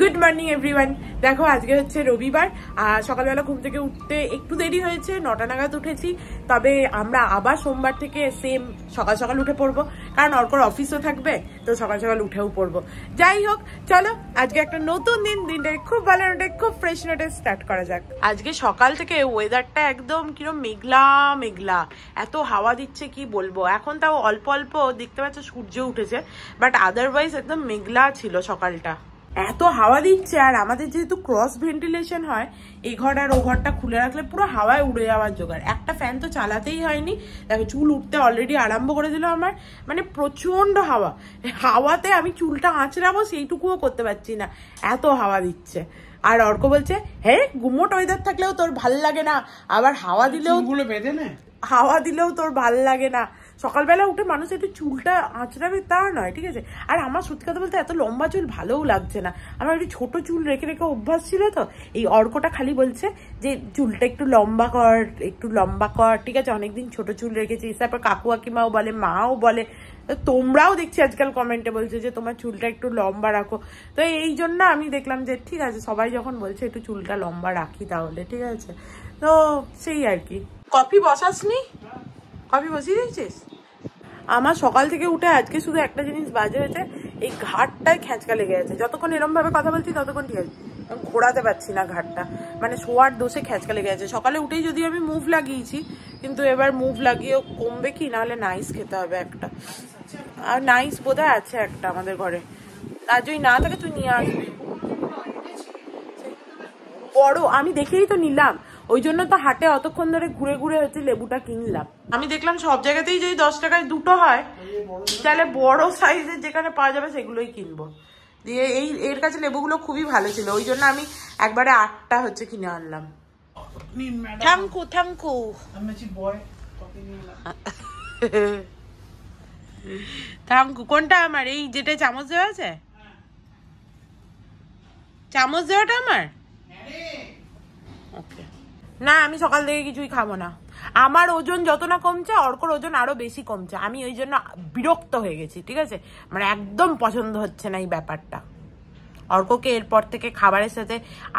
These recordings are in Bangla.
Good morning everyone. দেখো আজকে হচ্ছে রবিবার আর সকালবেলা ঘুম থেকে উঠতে একটু দেরি হয়েছে, 9টা নাগাদ উঠেছি। তবে আমরা আবার সোমবার থেকে সেম সকাল সকাল উঠে পড়বো, কারণ অর্কর অফিসও থাকবে, তো সকাল সকাল উঠেও পড়বো। যাই হোক, চলো আজকে একটা নতুন দিনটাকে খুব ভালো নোটে খুব ফ্রেশ নোটে স্টার্ট করা যাক। আজকে সকাল থেকে ওয়েদারটা একদম কিরম মেঘলা মেঘলা, এত হাওয়া দিচ্ছে কি বলবো। এখন তাও অল্প অল্প দেখতে পাচ্ছ সূর্য উঠেছে, বাট আদারওয়াইজ একদম মেঘলা ছিল সকালটা। এত হাওয়া দিচ্ছে, আর আমাদের যেহেতু ক্রস ভেন্টিলেশন হয়, এই ঘর আর ও ঘরটা খুলে রাখলে পুরো হাওয়ায় উড়ে যাওয়ার জোগাড়। একটা ফ্যান তো চালাতেই হয়নি, দেখো চুল উঠতে অলরেডি আরম্ভ করে দিল আমার। মানে প্রচন্ড হাওয়া, হাওয়াতে আমি চুলটা আঁচড়াবো সেইটুকুও করতে পারছি না, এত হাওয়া দিচ্ছে। আর অর্ক বলছে, হ্যাঁ গুমোট ওয়েদার থাকলেও তোর ভাল লাগে না, আবার হাওয়া দিলেও তোর ভাল লাগে না। সকালবেলা উঠে মানুষ একটু চুলটা আঁচড়াবে তা নয়, ঠিক আছে। আর আমার সত্যি কথা বলতে এত লম্বা চুল ভালোও লাগছে না, আমার একটু ছোট চুল রেখে রেখে অভ্যাস ছিল। তো এই অর্কটা খালি বলছে যে চুলটা একটু লম্বা কর, ঠিক আছে। অনেকদিন ছোট চুল রেখেছি, তারপর কাকু কাকিমাও বলে, মাও বলে, তোমরাও দেখছি আজকাল কমেন্টে বলছে যে তোমার চুলটা একটু লম্বা রাখো। তো এই জন্য আমি দেখলাম যে ঠিক আছে, সবাই যখন বলছে একটু চুলটা লম্বা রাখি তাহলে ঠিক আছে। তো সেই আর কি। কফি বসাসনি? কফি বসিয়ে দিয়েছিস? আমার সকাল থেকে উঠে আজকে শুধু একটা জিনিস বাজে হয়েছে, এই ঘাটটায় খেঁচকা লেগে আছে। যতক্ষণ এরম ভাবে কথা বলছি ততক্ষণ ঠিক আছে, ঘোরাতে পারছি না ঘাটটা, মানে শোয়ার দোষে খেঁচকা লেগে আছে। সকালে উঠেই যদি আমি মুভ লাগিয়েছি, কিন্তু এবার মুভ লাগিয়েও কমবে কি, নাহলে নাইস খেতে হবে একটা। আর নাইস বোধহয় আছে একটা আমাদের ঘরে, আর যদি না থাকে তুই নিয়ে আসবি। বড় আমি দেখেই তো নিলাম, ওই জন্য তো হাটে অতক্ষণ ধরে ঘুরে ঘুরে হচ্ছে লেবুটা কিনলাম। আমি দেখলাম সব জায়গাতেই যদি 10 টাকায় দুটো হয়, তাহলে বড় সাইজের যেখানে পাওয়া যাবে সেগুলোই কিনবো। দিয়ে এর কাছে লেবুগুলো খুবই ভালো ছিল, ওই জন্য আমি একবারে 8টা হচ্ছে কিনে আনলাম। Thank you thank you. কোনটা আমার? এই যেটা চামচ দেওয়া আছে, চামচ দেওয়াটা আমার। ওকে, না আমি সকাল থেকে কিছুই খাবো না। আমার ওজন যত না কমছে, অর্কর ওজন আরো বেশি কমছে। আমি ওই জন্য বিরক্ত হয়ে গেছি, ঠিক আছে। মানে একদম পছন্দ হচ্ছে না এই ব্যাপারটা। অর্ককে এরপর থেকে খাবারের সাথে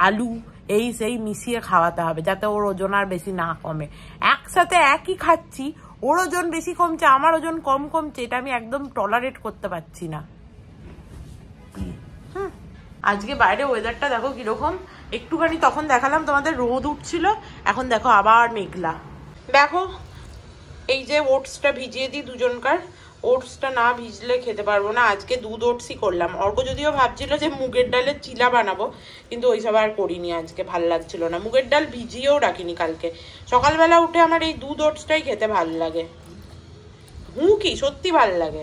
আলু এই সেই মিশিয়ে খাওয়াতে হবে, যাতে ওর ওজন আর বেশি না কমে। একসাথে একই খাচ্ছি, ওর ওজন বেশি কমছে, আমার ওজন কম কমছে, এটা আমি একদম টলারেট করতে পারছি না। আজকে বাইরে ওয়েদারটা দেখো কিরকম, একটুখানি তখন দেখালাম তোমাদের রোদ উঠছিল, এখন দেখো আবার মেঘলা। দেখো এই যে ওটসটা ভিজিয়ে দিই দুজনকার, ওটসটা না ভিজলে খেতে পারবো না। আজকে দুধ ওটসই করলাম। অর্ক যদিও ভাবছিল যে মুগের ডালের চিলা বানাবো, কিন্তু ওইসব আর করিনি আজকে, ভাল লাগছিল না। মুগের ডাল ভিজিয়েও রাখিনি কালকে। সকালবেলা উঠে আমার এই দুধ ওটসটাই খেতে ভাল লাগে। কি সত্যি ভাল লাগে,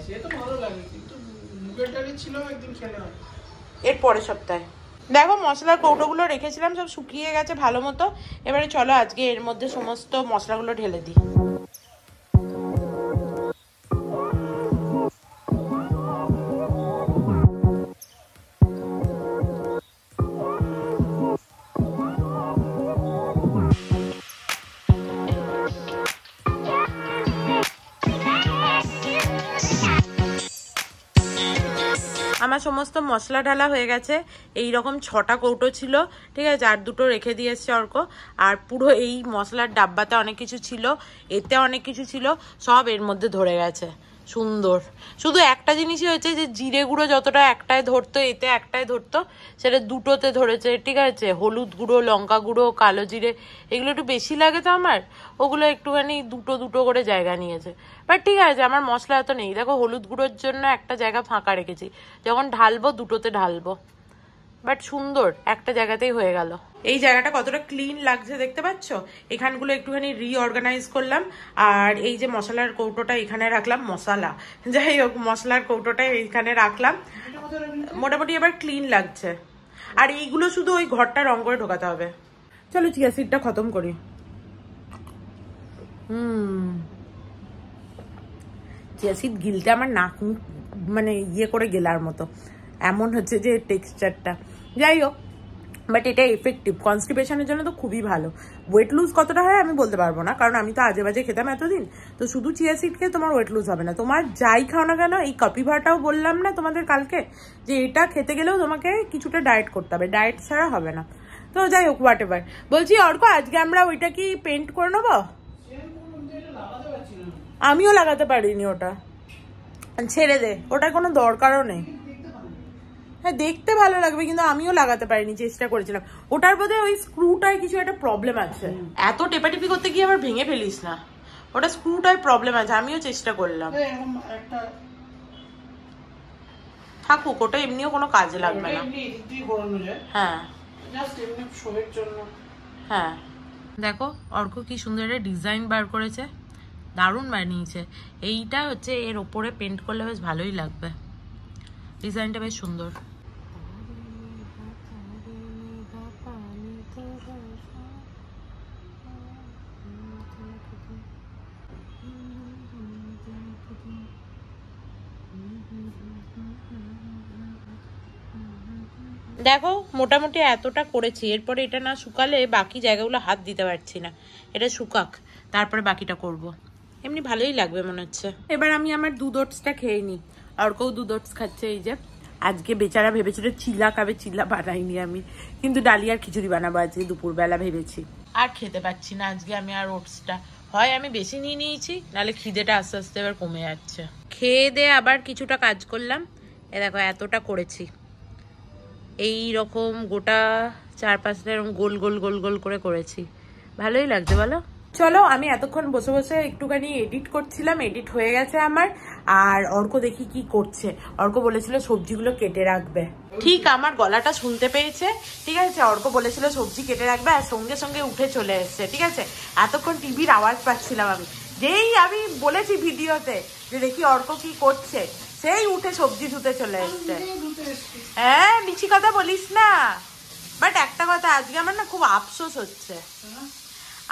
এর পরের সপ্তাহে। দেখো মশলার কৌটোগুলো রেখেছিলাম, সব শুকিয়ে গেছে ভালো মতো। এবারে চলো আজকে এর মধ্যে সমস্ত মশলাগুলো ঢেলে দিই। আমার সমস্ত মশলা ঢালা হয়ে গেছে। এই রকম 6টা কৌটো ছিল, ঠিক আছে, আর 2টো রেখে দিয়ে এসছে অর্ক। আর পুরো এই মশলার ডাব্বাতে অনেক কিছু ছিল, এতে অনেক কিছু ছিল, সব এর মধ্যে ধরে গেছে সুন্দর। শুধু একটা জিনিসই হয়েছে যে জিরে গুঁড়ো যতটা একটায় ধরতো, এতে একটায় ধরতো, সেটা 2টোতে ধরেছে, ঠিক আছে। হলুদ গুঁড়ো, লঙ্কা গুঁড়ো, কালো জিরে এগুলো একটু বেশি লাগে তো আমার, ওগুলো একটুখানি 2টো করে জায়গা নিয়েছে। বাট ঠিক আছে, আমার মশলা এত নেই। দেখো হলুদ গুঁড়োর জন্য একটা জায়গা ফাঁকা রেখেছি, যখন ঢালবো 2টোতে ঢালবো। বাট সুন্দর একটা জায়গাতেই হয়ে গেল। এই জায়গাটা কতটা ক্লিন লাগছে দেখতে পাচ্ছ। এখানগুলো একটুখানি রিঅর্গানাইজ করলাম, আর এই যে মশলার কৌটোটা এখানে রাখলাম, যাই হোক মশলার কৌটোটা এখানে রাখলাম। মোটামুটি এবার ক্লিন লাগছে। আর এইগুলো শুধু ওই ঘরটা রং করে ঢোকাতে হবে। চলো চিয়া সিডটা খতম করি। চিয়া সিড গিলতে আমার নাক মানে ইয়ে করে গেলার মতো, এমন হচ্ছে যে টেক্সচারটা। যাই হোক, বাট এটা এফেক্টিভ, কনস্টিপেশনের জন্য তো খুবই ভালো। ওয়েট লুজ কতটা হয় আমি বলতে পারবো না, কারণ আমি তো আজে বাজে খেতাম এতদিন। তো শুধু চিয়া সিড খেয়ে তোমার ওয়েট লুজ হবে না, তোমার যাই খাও না কেন। এই কপিভাটাও বললাম না তোমাদের কালকে, যে এটা খেতে গেলেও তোমাকে কিছুটা ডায়েট করতে হবে, ডায়েট ছাড়া হবে না। তো যাই হোক, হোয়াট এভার। বলছি অর্ক, আজকে আমরা ওইটা কি পেন্ট করে নেবো? আমিও লাগাতে পারিনি ওটা, ছেড়ে দে, ওটার কোনো দরকারও নেই। হ্যাঁ দেখতে ভালো লাগবে, কিন্তু আমিও লাগাতে পারিনি, চেষ্টা করেছিলাম। ওটার বোধ হয় ওই স্ক্রুটায় কিছু একটা প্রবলেম আছে। এত টেপাটিপি করতে গিয়ে আবার ভেঙে ফেলিস না, ওটা স্ক্রুটায় প্রবলেম আছে। আমিও চেষ্টা করলাম, থাকুক, ওটা এমনিও কোনো কাজে লাগবে না। হ্যাঁ হ্যাঁ, দেখো অর্ক কি সুন্দর একটা ডিজাইন বার করেছে, দারুণ বানিয়েছে। এইটা হচ্ছে এর ওপরে পেন্ট করলে বেশ ভালোই লাগবে, ডিজাইনটা বেশ সুন্দর। দেখো মোটামুটি এতটা করেছি, এরপরে এটা না শুকালে বাকি জায়গাগুলো হাত দিতে পারছি না। এটা শুকাক, তারপরে বাকিটা করব। এমনি ভালোই লাগবে মনে হচ্ছে। এবার আমি আমার দুধ ওটসটা খেয়ে নিই। অর্কও দুধ ওটস খাচ্ছে। এই যে আজকে বেচারা ভেবেছিল চিলা খাবে, চিলা বানাইনি আমি, কিন্তু ডালিয়ার খিচুড়ি বানাবো আজকে দুপুরবেলা ভেবেছি। আর খেতে পাচ্ছি না আজকে আমি আর ওটসটা, হয় আমি বেশি নিয়ে নিয়েছি, নাহলে খিদেটা আস্তে আস্তে এবার কমে যাচ্ছে। খেয়ে দিয়ে আবার কিছুটা কাজ করলাম। এ দেখো এতটা করেছি, এই রকম গোটা 4-5টা এরকম গোল গোল গোল গোল করে করেছি। ভালোই লাগছে বলো? চলো, আমি এতক্ষণ বসে বসে একটুখানি এডিট করছিলাম, এডিট হয়ে গেছে আমার। আর অর্ক দেখি কি করছে। অর্ক বলেছিল সবজিগুলো কেটে রাখবে, ঠিক আমার গলাটা শুনতে পেয়েছে, ঠিক আছে। অর্ক বলেছিল সবজি কেটে রাখবে, আর সঙ্গে সঙ্গে উঠে চলে এসছে, ঠিক আছে। এতক্ষণ টিভির আওয়াজ পাচ্ছিলাম আমি, যেই আমি বলেছি ভিডিওতে যে দেখি অর্ক কি করছে, সেই উঠে সবজি ধুতে চলে এসছে। হ্যাঁ মিছি কথা বলিস না, বাট একটা কথা, আজকে আমার না খুব আফসোস হচ্ছে।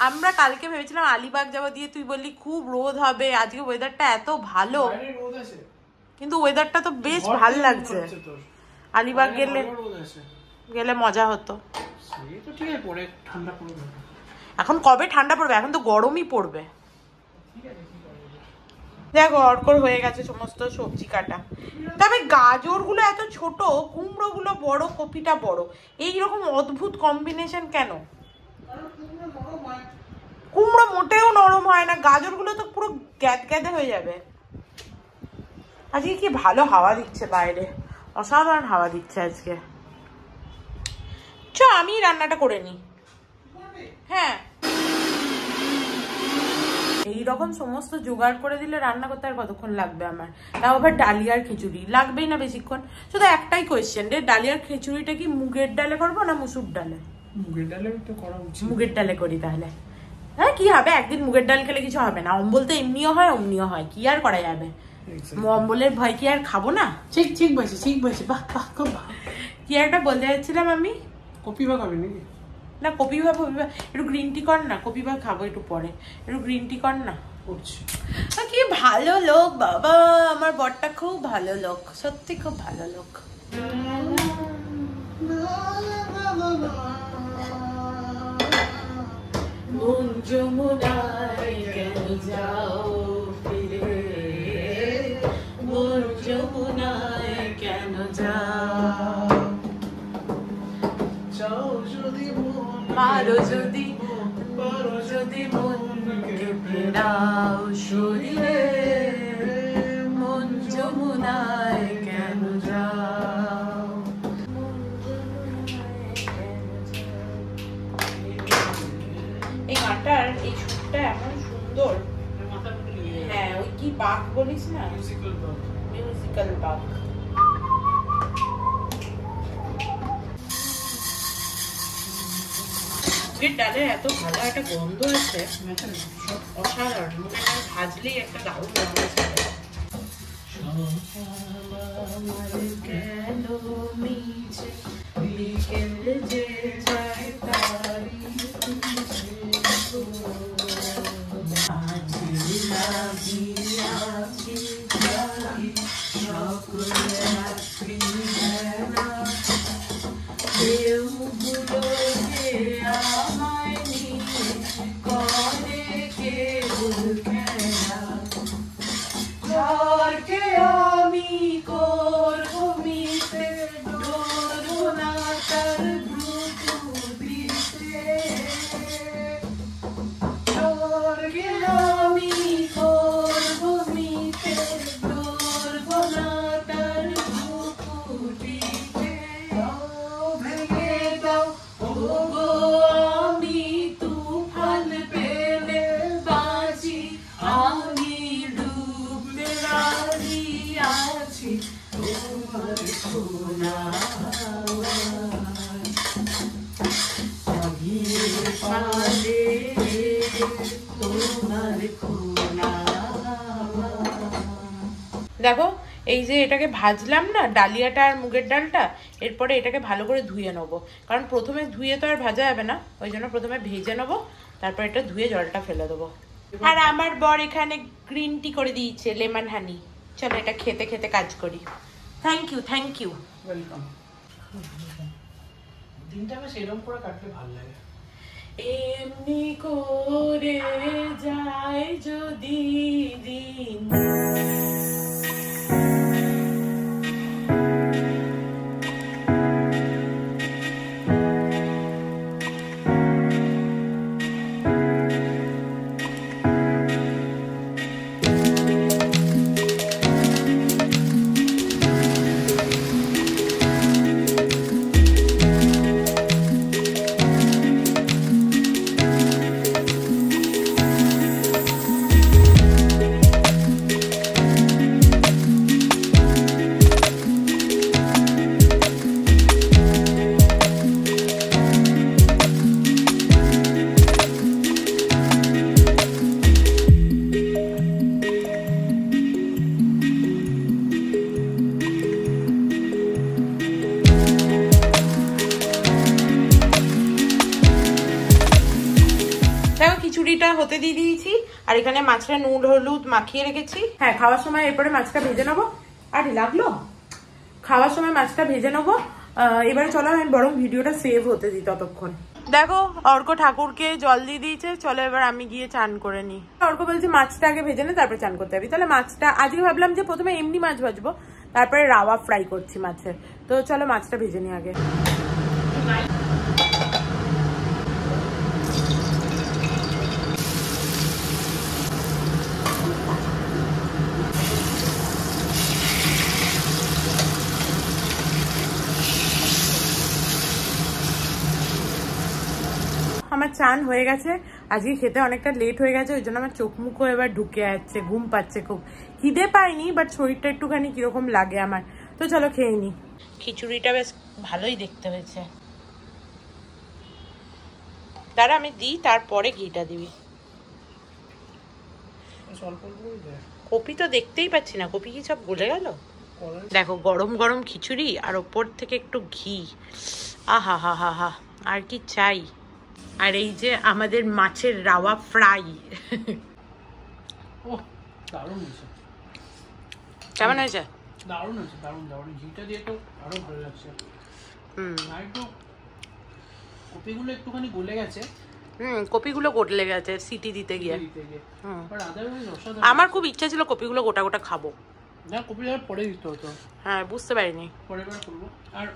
আমরা কালকে ভেবেছিলাম আলিবাগ যাবো, দিয়ে তুই বললি খুব রোদ হবে, আজকে ওয়েদারটা এত ভালো, কিন্তু ওয়েদারটা তো বেশ ভালো লাগছে। আলিবাগ গেলে মজা হতো। এখন কবে ঠান্ডা পড়বে? এখন তো গরমই পড়বে। দেখো অর্কর হয়ে গেছে সমস্ত সবজি কাটা, তবে গাজরগুলো এত ছোট, কুমড়োগুলো বড়, কপিটা বড়, এইরকম অদ্ভুত কম্বিনেশন কেন? কুমড়ো মোটেও নরম হয় না, গাজরগুলো তো পুরো গ্যাদগ্যাদে হয়ে যাবে। আজকে কি ভালো হাওয়া দিচ্ছে বাইরে, অসাধারণ হাওয়া দিচ্ছে আজকে। চ আমি রান্নাটা করে নিই। হ্যাঁ, এইরকম সমস্ত জোগাড় করে দিলে রান্না করতে আর কতক্ষণ লাগবে আমার? তাও আবার ডালিয়ার খিচুড়ি, লাগবেই না বেশিক্ষণ। শুধু একটাই কোয়েশ্চেন রে, ডালিয়ার খিচুড়িটা কি মুগের ডালে করবো না মুসুর ডালে? মুগের ডালে তো করা উচিত। মুগের ডালে করি তাহলে। হ্যাঁ কি হবে, একদিন মুগের ডাল খেলে কিছু হবে না। অম্বল তো এমনিও হয় অমনিও হয়, কি আর করা যাবে? অম্বলের ভয় কি আর খাবো না? ঠিক ঠিক বলছি, ঠিক বলছি। বাহ বাহ, খুব ভালো। কি একটা বলতে যাচ্ছিলাম আমি, কপিভা খাবি নাকি? না কপিভা, একটু গ্রিন টি কর না। কপিভা খাবো একটু পরে, একটু গ্রিন টি কর না। কি ভালো লোক বাবা, আমার বরটা খুব ভালো লোক, সত্যি খুব ভালো লোক। মন যমুনায় কেন যাও ফিরে, মন যমুনায় কেন যাও, পারো যদি মনকে ফেরাও শরীরে, মন যমুনায় কেন যাও। এই গানটার এই সুরটা এমন সুন্দর। হ্যাঁ ওই কি বাক বলিস না, মিউজিক্যাল বাক। মুগের ডালের এত ভালো একটা গন্ধ আছে, অসাধারণ। মুগের ডাল ভাজলেই একটা দারুণ গন্ধ আছে। সকল দেখো এই যে এটাকে ভাজলাম না, ডালিয়াটা আর মুগের ডালটা, এরপরে এটাকে ভালো করে ধুয়ে নেবো, কারণ প্রথমে ধুয়ে তো আর ভাজা যাবে না, ওই জন্য প্রথমে ভেজে নেবো, তারপর এটা ধুয়ে জলটা ফেলে দেবো। আর আমার বর এখানে গ্রিন টি করে দিয়েছে, লেমন হানি। চলো এটা খেতে খেতে কাজ করি। Thank you, thank you, welcome. দিনটা বেশ এরকম করে কাটলে ভালো লাগে। এমনি করে যায় যদি দিন। খিচুড়িটা হতে দিয়ে দিয়েছি, আর এখানে মাছটা নুন হলুদ মাখিয়ে রেখেছি। হ্যাঁ, খাওয়ার সময় এরপরে মাছটা ভেজে নেবো। আর লাগলো খাওয়ার সময় মাছটা ভেজে নেবো। এবারে চলো আমি বরং ভিডিওটা সেভ হতে দিই ততক্ষণ। দেখো অর্ক ঠাকুরকে জল দিয়ে দিয়েছে, চলো এবার আমি গিয়ে চান করে নিই। অর্ক বলছে মাছটা আগে ভেজে নে তারপরে চান করতে যাবি। তাহলে মাছটা আজকে ভাবলাম যে প্রথমে এমনি মাছ ভাজবো, তারপরে রাওয়া ফ্রাই করছি মাছের। তো চলো মাছটা ভেজে নিই আগে। আমার চান হয়ে গেছে, আজকে খেতে অনেকটা লেট হয়ে গেছে, ওই জন্য আমার চোখ মুখও এবার ঢুকে যাচ্ছে, ঘুম পাচ্ছে খুব। খিদে পাইনি, বাট শরীরটা একটুখানি কিরকম লাগে আমার। তো চলো খেয়ে নি। খিচুড়িটা বেশ ভালোই দেখতে হয়েছে। তারা আমি দিই, তারপরে ঘিটা দিবি। কপি তো দেখতেই পাচ্ছি না, কপি কি সব গলে গেল? দেখো গরম গরম খিচুড়ি আর ওপর থেকে একটু ঘি, আহা হা হা হা, আর কি চাই। আর এই যে আমাদের মাছের রাওয়া ফ্রাই। কেমন হয়েছে? দারুণ হয়েছে, দারুণ দারুণ। ঘিটা দিয়ে তো আরো ভালো লাগছে। আর একটু কপিগুলো একটুখানি গলে গেছে। কপিগুলো গলে গেছে সিটি দিতে গিয়ে। আমার খুব ইচ্ছা ছিল কপিগুলো গোটা গোটা খাবো। না, কপি আর পরে দিতে হতো। হ্যাঁ, বুঝতে পারিনি, পরে করবো। আর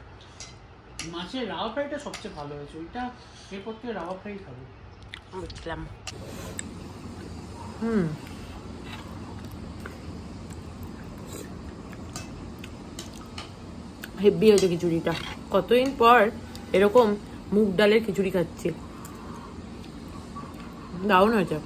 মাছের রাওয়া ফ্রাইটা সবচেয়ে ভালো হয়েছে, ওইটা এরপর থেকে রাওয়া ফ্রাই খাবো। বুঝলাম। হেভি হয়েছে খিচুড়িটা। কতদিন পর এরকম মুগ ডালের খিচুড়ি খাচ্ছি, দারুণ হয়েছে।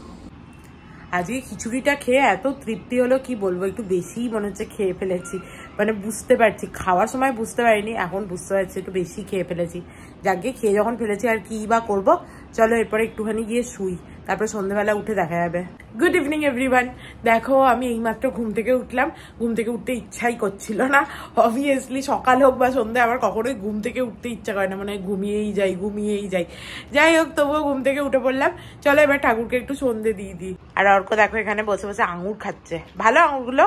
আজকে খিচুড়িটা খেয়ে এত তৃপ্তি হলো কি বলবো, একটু বেশি মনে হচ্ছে খেয়ে ফেলেছি। মানে বুঝতে পারছি, খাওয়ার সময় বুঝতে পারিনি, এখন বুঝতে পারছি একটু বেশি খেয়ে ফেলেছি। যাকে খেয়ে যখন ফেলেছি আর কি বা করবো। চলো এরপরে একটুখানি গিয়ে শুই, তারপরে সন্ধ্যেবেলা উঠে দেখা যাবে। Good evening everyone. দেখো আমি এইমাত্র ঘুম থেকে উঠলাম। ঘুম থেকে উঠতে ইচ্ছাই করছিল না। অবভিয়াসলি সকাল হোক বা সন্ধ্যে আমার কখনোই ঘুম থেকে উঠতে ইচ্ছা করে না, মানে ঘুমিয়েই যাই। যাই হোক, তবুও ঘুম থেকে উঠে পড়লাম। চলো এবার ঠাকুরকে একটু সন্ধ্যে দিয়ে দিই। আর অর্ক দেখো এখানে বসে বসে আঙুর খাচ্ছে। ভালো আঙুরগুলো?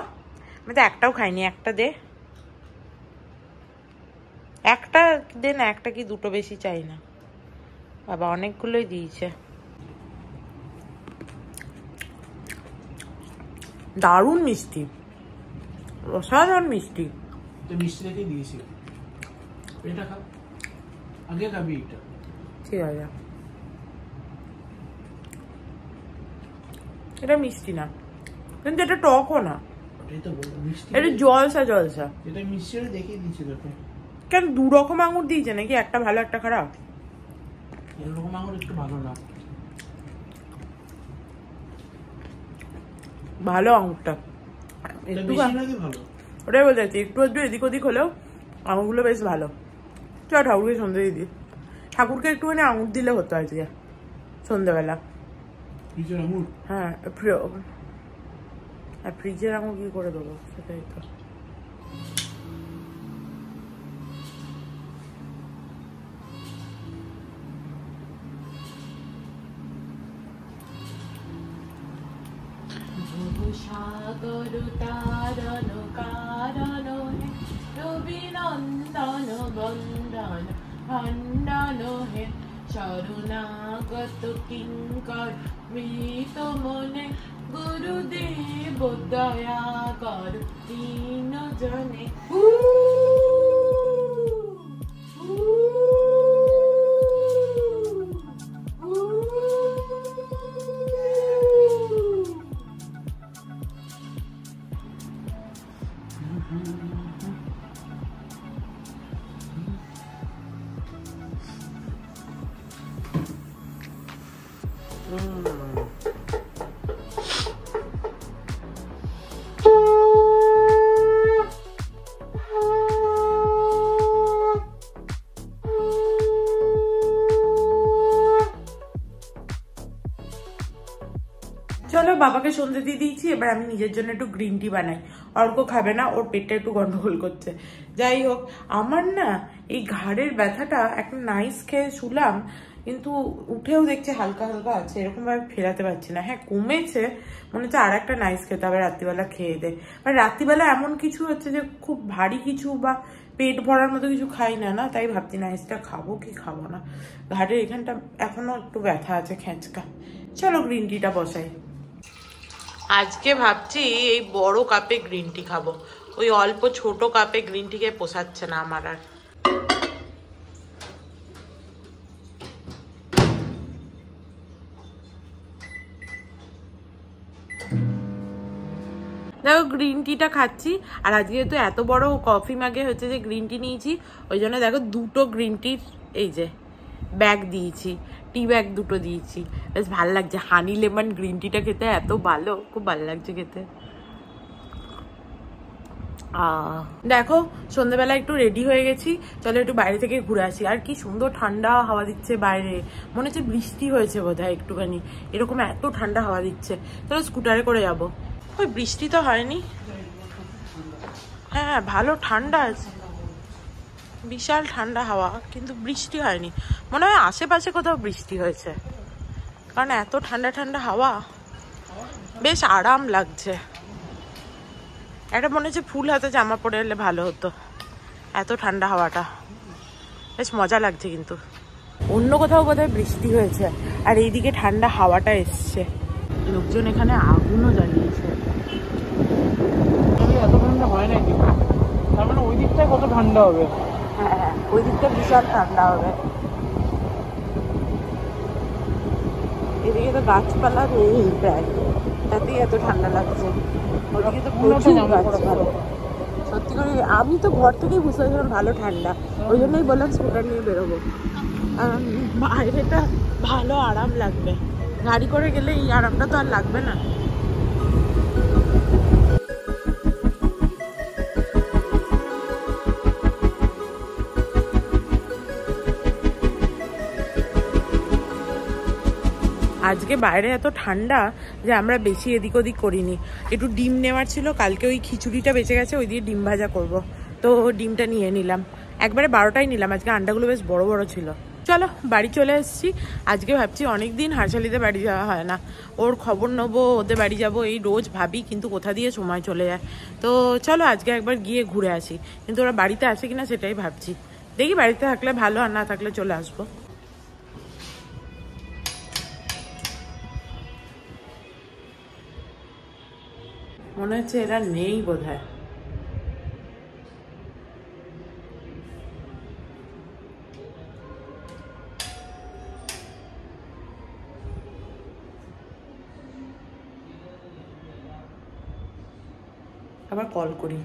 আমি তো একটাও খাইনি। একটা দে, একটা দে না, একটা কি দুটো, বেশি চাই না। বাবা অনেকগুলোই দিয়েছে। দারুণ মিষ্টি, অসাধারণ মিষ্টি। মিষ্টি দেখে দিয়েছি। এটা খাও। আগে খাবি এটা। ঠিক আছে, এটা মিষ্টি না কিন্তু এটা টকও না, এটা জলসা জলসা। এটা মিষ্টি দেখিয়ে দিচ্ছি তোকে। কেন দু রকম আঙুর দিয়েছে নাকি, একটা ভালো একটা খারাপ? এরকম আঙুর একটু ভালো না, ভালো আঙুরটা একটু ভালো। ওটাই বলতে চাচ্ছি, একটু একটু এদিক ওদিক হলেও আঙুরগুলো বেশ ভালো। চ ঠাকুরকে সন্ধ্যে দিদি, ঠাকুরকে একটুখানি আঙুর দিলে হতো আজকে সন্ধ্যেবেলা। হ্যাঁ ফ্রিজের আঙুর কি করে দেবো সেটাই তো। সাগর তারণ কারণ রবি নন্দন বন্দন খণ্ডন হে শরণাগত কিঙ্কর মৃত মনে গুরুদেব দয়া কর দীন জনে। চলো বাবাকে সন্ধে দিয়ে দিয়েছি, এবার আমি নিজের জন্য একটু গ্রিন টি বানাই। অর্ক খাবে না, ওর পেটটা একটু গন্ডগোল করছে। যাই হোক, আমার না এই ঘাড়ের ব্যথাটা একটা নাইস খেয়ে শুলাম, কিন্তু উঠেও দেখছে হালকা হালকা আছে, এরকম ভাবে ফেরাতে পারছি না। হ্যাঁ কমেছে, মনে হচ্ছে আর একটা নাইস খেতে হবে রাত্রিবেলা খেয়ে দে। মানে রাত্রিবেলা এমন কিছু হচ্ছে যে খুব ভারী কিছু বা পেট ভরার মতো কিছু খাই না, না তাই ভাবছি নাইসটা খাবো কি খাবো না। ঘাড়ের এখানটা এখনো একটু ব্যথা আছে খেঁচকা। চলো গ্রিন টিটা বসাই। আজকে ভাবছি এই বড় কাপে গ্রিন টি খাবো, ওই অল্প ছোট কাপে গ্রিন টি খেয়ে পোষাচ্ছে না আমার আর। দেখো গ্রিন টিটা খাচ্ছি, আর আজকে তো এত বড় কফি মাগে হচ্ছে যে গ্রিন টি নিয়েছি, ওই জন্য দেখো দুটো গ্রিন টির এই যে ব্যাগ দিয়েছি, টি ব্যাগ দুটো দিয়েছি। বেশ ভালো লাগছে, হানি লেমন গ্রিন টিটা খেতে এত ভালো, খুব ভালো লাগছে খেতে। দেখো সন্ধ্যেবেলা একটু রেডি হয়ে গেছি, চলো একটু বাইরে থেকে ঘুরে আসি। আর কি সুন্দর ঠান্ডা হাওয়া দিচ্ছে বাইরে, মনে হচ্ছে বৃষ্টি হয়েছে বোধহয় একটুখানি, এরকম এত ঠান্ডা হাওয়া দিচ্ছে। চলো স্কুটারে করে যাবো। ওই বৃষ্টি তো হয়নি, হ্যাঁ ভালো ঠান্ডা আছে, বিশাল ঠান্ডা হাওয়া, কিন্তু বৃষ্টি হয়নি। মনে হয় আশেপাশে কোথাও বৃষ্টি হয়েছে, কারণ এত ঠান্ডা ঠান্ডা হাওয়া, বেশ আরাম লাগছে। একটা মনে হচ্ছে ফুল হাতে জামা পরে এলে ভালো হতো, এত ঠান্ডা হাওয়াটা, বেশ মজা লাগছে। কিন্তু অন্য কোথাও বোধহয় বৃষ্টি হয়েছে, আর এইদিকে ঠান্ডা হাওয়াটা এসছে। লোকজন এখানে আগুনও জ্বালিয়েছে। এত ঠান্ডা হয় না, তার মানে ওই দিকটায় কত ঠান্ডা হবে। হ্যাঁ ওই দিকটা বিশাল ঠান্ডা হবে, এদিকে তো গাছপালা নেই প্রায়, তাতেই এত ঠান্ডা লাগছে। ওদিকে তো প্রচুর গাছপালা। সত্যি করে আমি তো ঘর থেকেই বুঝতে পারছিলাম ভালো ঠান্ডা, ওই জন্যই বললাম স্কুটার নিয়ে বেরোবো, বাইরেটা ভালো আরাম লাগবে। গাড়ি করে গেলে এই আরামটা তো আর লাগবে না। আজকে বাইরে এত ঠান্ডা যে আমরা বেশি এদিক ওদিক করিনি। একটু ডিম নেওয়ার ছিল, কালকে ওই খিচুড়িটা বেঁচে গেছে, ওই দিয়ে ডিম ভাজা করব, তো ডিমটা নিয়ে নিলাম। একবারে 12টাই নিলাম, আজকে আন্ডাগুলো বেশ বড় বড় ছিল। চলো বাড়ি চলে এসেছি। আজকে ভাবছি অনেকদিন হারশালিতে বাড়ি যাওয়া হয় না, ওর খবর নেবো, ওদের বাড়ি যাব, এই রোজ ভাবি কিন্তু কোথা দিয়ে সময় চলে যায়। তো চলো আজকে একবার গিয়ে ঘুরে আসি, কিন্তু ওরা বাড়িতে আছে কিনা সেটাই ভাবছি। দেখি বাড়িতে থাকলে ভালো, আর না থাকলে চলে আসবো। মনে হচ্ছে এরা নেই বোধহয়। ও আবার কল করি।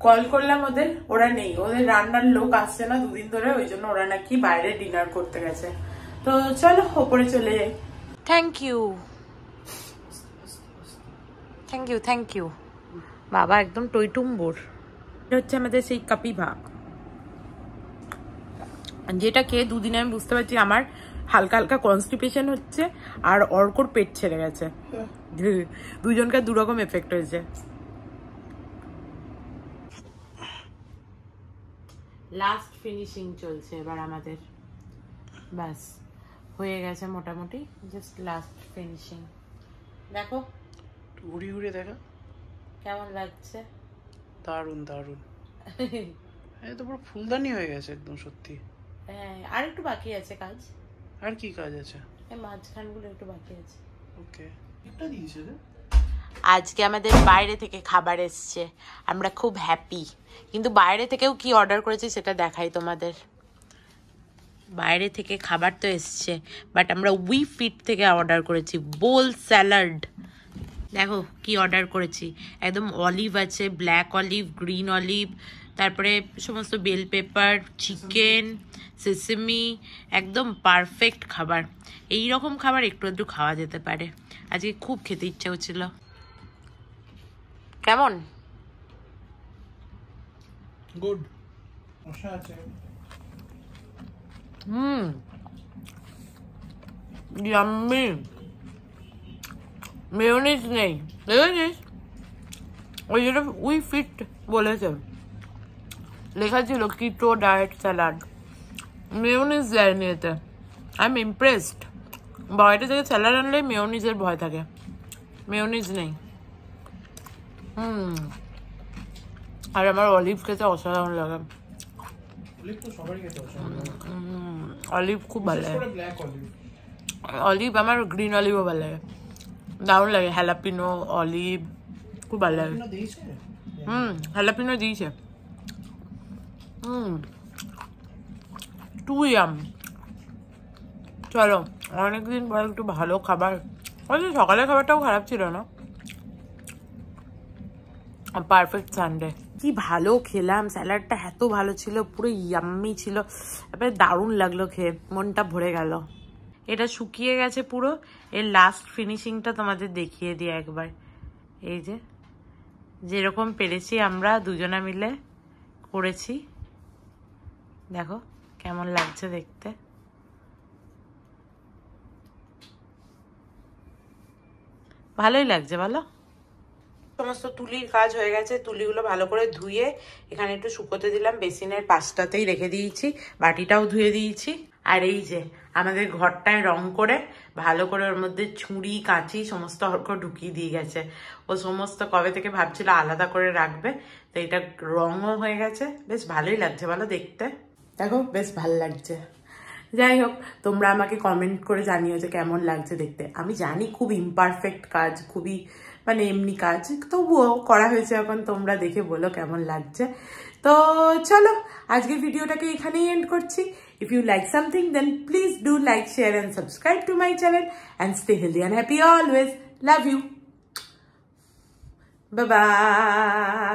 কল করলাম ওদের, ওরা নেই, ওদের রান্নার লোক আসছে না দুদিন ধরে, ওই জন্য ওরা নাকি বাইরে ডিনার করতে গেছে। তো চলো ওপরে চলে যাই। Thank you thank you thank you. বাবা একদম টইটুম্বুর। এটা হচ্ছে আমাদের সেই কাপিভা, যেটা খেয়ে দুদিনে আমি বুঝতে পারছি আমার হালকা হালকা কনস্টিপেশন হচ্ছে আর অর্কর পেট ছেড়ে গেছে। দুজনকার দুরকম এফেক্ট হয়েছে। লাস্ট ফিনিশিং চলছে এবার আমাদের, ব্যাস হয়ে গেছে মোটামুটি, জাস্ট লাস্ট ফিনিশিং। দেখো ঘুরি ঘুরে দেখা কেমন লাগছে। দারুন দারুন। এই তো পুরো ফুলদানি হয়ে গেছে একদম সত্যি। হ্যাঁ আর একটু বাকি আছে কাজ। আর কি কাজ আছে? এই মাঝখানগুলো একটু বাকি আছে। ওকে, একটা দিয়েছে রে। আজকে আমাদের বাইরে থেকে খাবার এসছে, আমরা খুব হ্যাপি। কিন্তু বাইরে থেকেও কি অর্ডার করেছি সেটা দেখাই তোমাদের। বাইরে থেকে খাবার তো এসছে, বাট আমরা উই ফিট থেকে অর্ডার করেছি বোল স্যালাড। দেখো কি অর্ডার করেছি, একদম অলিভ আছে, ব্ল্যাক অলিভ, গ্রিন অলিভ, তারপরে সমস্ত বেল পেপার, চিকেন, সেসেমি, একদম পারফেক্ট খাবার। এই রকম খাবার একটু একটু খাওয়া যেতে পারে। আজকে খুব খেতে ইচ্ছা হচ্ছিল। কেমন? গুড। মশা আছে। ইয়াম্মি। মেয়োনিজ নেই, দেখেছিস? ওই যেটা উই ফিট বলেছে, লেখা ছিল কিটো ডায়েট স্যালাড, মেয়োনিজ দেয়নি এতে। I am impressed. বাইরে থেকে স্যালাড আনলে মেয়োনিজের ভয় থাকে, মেয়োনিজ নেই। আর আমার অলিভ খেতে অসাধারণ লাগে। অলিভ খুব ভালো লাগে। অলিভ আমার গ্রিন অলিভও ভালো লাগে, দারুণ লাগে। হ্যালাপিনো, অলিভ খুব ভালো লাগে। হ্যালাপিনো দিয়েছে। Too yum. চলো অনেকদিন পর একটু ভালো খাবার। সকালের খাবারটাও খারাপ ছিল না, পারফেক্ট সানডে। কি ভালো খেলাম, স্যালাডটা এত ভালো ছিল, পুরো ইয়াম্মি ছিল, তারপরে দারুণ লাগলো খেয়ে, মনটা ভরে গেল। এটা শুকিয়ে গেছে পুরো। এর লাস্ট ফিনিশিংটা তোমাদের দেখিয়ে দিই একবার। এই যে যেরকম পেরেছি আমরা দুজনা মিলে করেছি, দেখো কেমন লাগছে দেখতে। ভালোই লাগছে বলো। সমস্ত তুলির কাজ হয়ে গেছে, তুলিগুলো ভালো করে ধুয়ে এখানে একটু শুকোতে দিলাম, বেসিনের পাশটাতেই রেখে দিয়েছি, বাটিটাও ধুয়ে দিয়েছি। আর এই যে আমাদের ঘরটায় রং করে ভালো করে ওর মধ্যে ছুরি কাঁচি সমস্ত অর্ক ঢুকিয়ে দিয়ে গেছে। ও সমস্ত কবে থেকে ভাবছিল আলাদা করে রাখবে, তো এটা রঙও হয়ে গেছে, বেশ ভালোই লাগছে বলো দেখতে। দেখো বেশ ভালো লাগছে। যাই হোক, তোমরা আমাকে কমেন্ট করে জানিও যে কেমন লাগছে দেখতে। আমি জানি খুব ইমপারফেক্ট কাজ, খুবই মানে এমনি কাজ, তবুও করা হয়েছে এখন, তোমরা দেখে বলো কেমন লাগছে। তো চলো আজকের ভিডিওটাকে এখানেই এন্ড করছি। If you like something, then please do like, share and subscribe to my channel and stay healthy and happy always. Love you. Bye-bye.